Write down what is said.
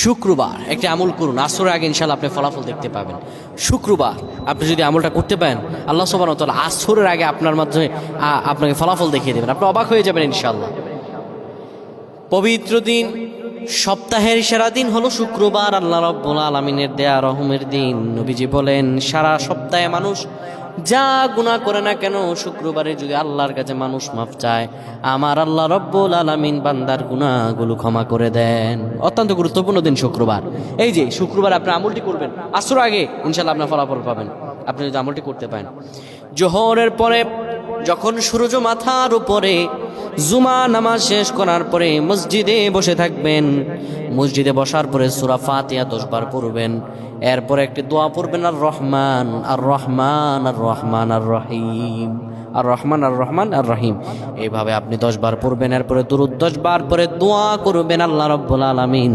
শুক্রবার একটি আমল করুন, আসরের আগে ইনশাল্লাহ আপনি ফলাফল দেখতে পাবেন। শুক্রবার আপনি যদি আমলটা করতে পারেন, আল্লাহ সুবহানাহু ওয়া তাআলা আসরের আগে আপনার মাধ্যমে আপনাকে ফলাফল দেখিয়ে দেবেন, আপনি অবাক হয়ে যাবেন ইনশাল্লাহ। পবিত্র দিন, সপ্তাহের সেরা দিন হলো শুক্রবার, আল্লাহ রাব্বুল আলামিনের দেয়া রহমের দিন। নবীজি বলেন, সারা সপ্তাহে মানুষ যা গুনাহ করে না কেন, শুক্রবারে যদি আল্লাহর কাছে মানুষ মাফ চায়, আমার আল্লাহ রাব্বুল আলামিন বান্দার গুনাহগুলো ক্ষমা করে দেন। অত্যন্ত গুরুত্বপূর্ণ দিন শুক্রবার। এই যে শুক্রবার আপনি আমলটি করবেন, আসর আগে ইনশাল্লাহ আপনার ফলাফল পাবেন আপনি যদি আমলটি করতে পারেন। জোহরের পরে যখন সূর্য মাথার উপরে, জুমা নামাজ শেষ করার পরে মসজিদে বসে থাকবেন। মসজিদে বসার পরে সূরা ফাতিহা 10 বার পড়বেন। এরপরে একটি দোয়া পড়বেন, আর রহমান আর রহমান আর রহমান আর রহিম, আর রহমান আর রহমান আর রহিম, এইভাবে আপনি 10 বার পড়বেন। এরপরে দুরূদ 10 বার পরে দোয়া করবেন, আল্লাহ রাব্বুল আলামিন